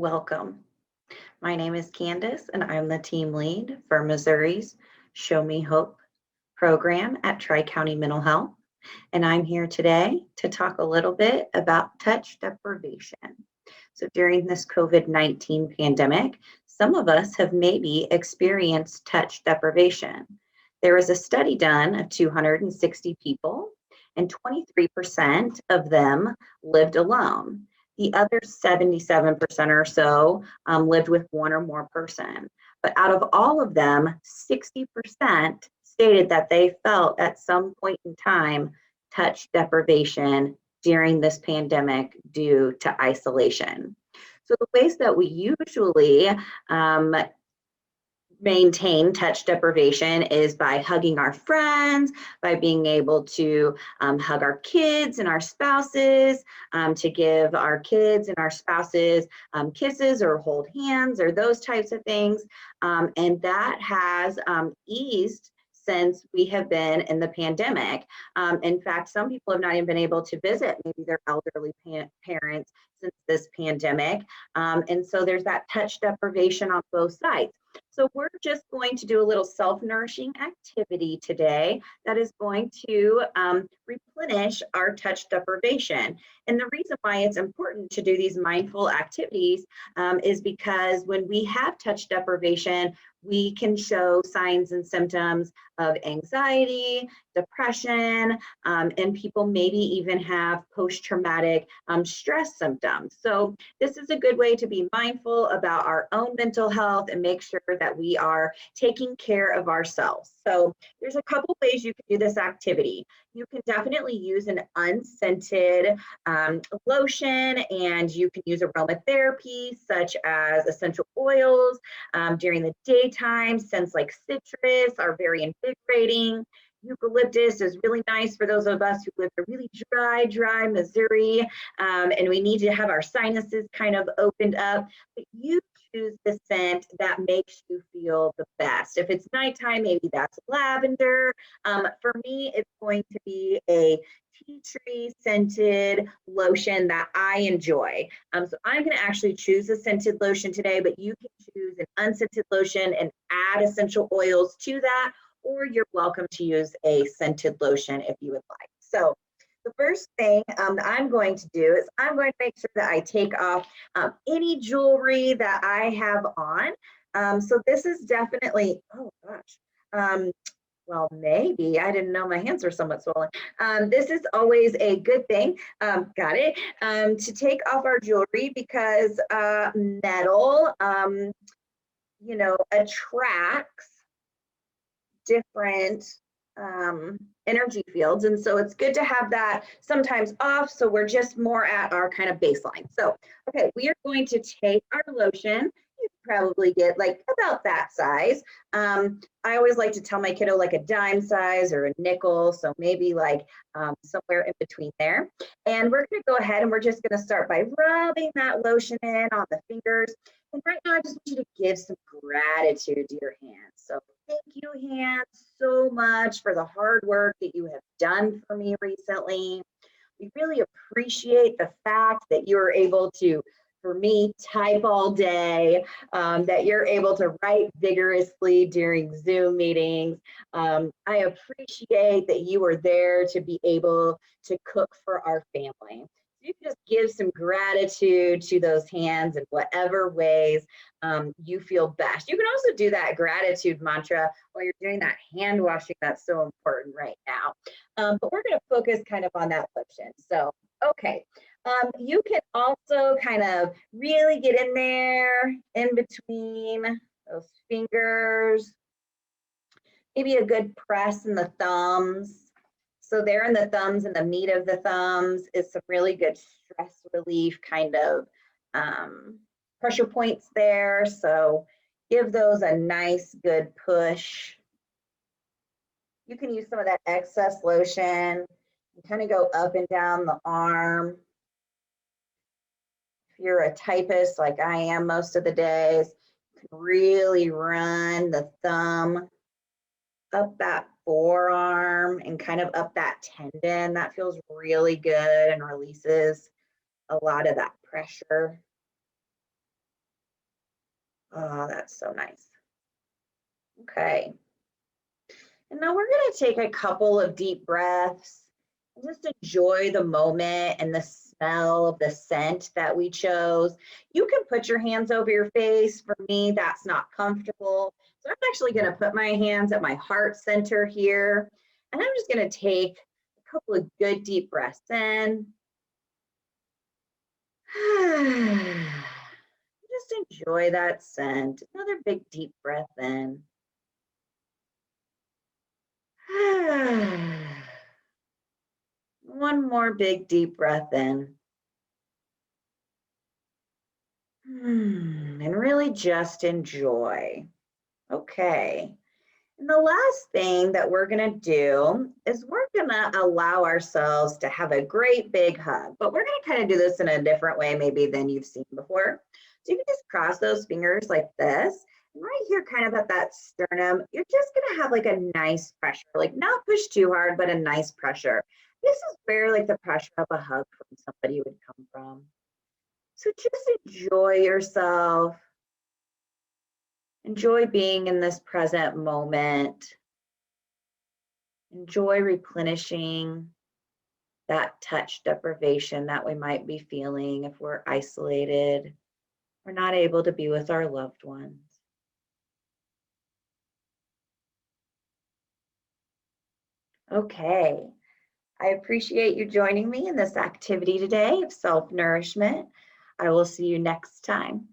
Welcome. My name is Candace, and I'm the team lead for Missouri's Show Me Hope program at Tri County Mental Health. And I'm here today to talk a little bit about touch deprivation. So, during this COVID 19 pandemic, some of us have maybe experienced touch deprivation. There was a study done of 260 people, and 23% of them lived alone. The other 77% or so lived with one or more person. But out of all of them, 60% stated that they felt at some point in time touch deprivation during this pandemic due to isolation. So, the ways that we usually um, maintain touch deprivation is by hugging our friends, by being able to hug our kids and our spouses, to give our kids and our spouses kisses or hold hands or those types of things. And that has eased since we have been in the pandemic. In fact, some people have not even been able to visit maybe their elderly parents since this pandemic. And so there's that touch deprivation on both sides. So we're just going to do a little self-nourishing activity today that is going to replenish our touch deprivation. And the reason why it's important to do these mindful activities is because when we have touch deprivation, we can show signs and symptoms of anxiety, depression, and people maybe even have post-traumatic stress symptoms. So this is a good way to be mindful about our own mental health and make sure that we are taking care of ourselves. So there's a couple ways you can do this activity. You can definitely use an unscented lotion, and you can use aromatherapy such as essential oils during the daytime. Scents like citrus are very invigorating. Eucalyptus is really nice for those of us who live in really dry Missouri, and we need to have our sinuses kind of opened up. But you choose the scent that makes you feel the best. If it's nighttime, maybe that's lavender. For me, it's going to be a tea tree scented lotion that I enjoy. So I'm going to actually choose a scented lotion today, but you can choose an unscented lotion and add essential oils to that, or you're welcome to use a scented lotion if you would like. So the first thing that I'm going to do is I'm going to make sure that I take off any jewelry that I have on. So this is definitely, oh gosh, well, maybe I didn't know my hands were somewhat swollen. This is always a good thing, got it, to take off our jewelry because metal, attracts different energy fields. And so it's good to have that sometimes off. So we're just more at our kind of baseline. So, okay, we are going to take our lotion. You probably get like about that size. I always like to tell my kiddo like a dime size or a nickel. So maybe like somewhere in between there. And we're going to go ahead and we're just going to start by rubbing that lotion in on the fingers. And right now, I just want you to give some gratitude to your hands. So thank you, hands, so much for the hard work that you have done for me recently. We really appreciate the fact that you're able to, for me, type all day, that you're able to write vigorously during Zoom meetings. I appreciate that you were there to be able to cook for our family. You can just give some gratitude to those hands in whatever ways you feel best. You can also do that gratitude mantra while you're doing that hand washing that's so important right now. But we're going to focus kind of on that lotion. So, okay. You can also kind of really get in there in between those fingers. Maybe a good press in the thumbs. So there in the thumbs and the meat of the thumbs is some really good stress relief kind of pressure points there. So give those a nice good push. You can use some of that excess lotion and kind of go up and down the arm. If you're a typist like I am most of the days, you can really run the thumb up that forearm and kind of up that tendon. That feels really good and releases a lot of that pressure. Oh, that's so nice. Okay. And now we're going to take a couple of deep breaths and just enjoy the moment and the smell of the scent that we chose. You can put your hands over your face. For me, that's not comfortable. So I'm actually going to put my hands at my heart center here. And I'm just going to take a couple of good deep breaths in. Just enjoy that scent. Another big deep breath in. One more big deep breath in. And really just enjoy. Okay. And the last thing that we're going to do is we're going to allow ourselves to have a great big hug, but we're going to kind of do this in a different way maybe than you've seen before. So you can just cross those fingers like this. And right here, kind of at that sternum, you're just going to have like a nice pressure, like not push too hard, but a nice pressure. This is where like the pressure of a hug from somebody would come from. So just enjoy yourself. Enjoy being in this present moment. Enjoy replenishing that touch deprivation that we might be feeling if we're isolated or not able to be with our loved ones. Okay, I appreciate you joining me in this activity today of self-nourishment. I will see you next time.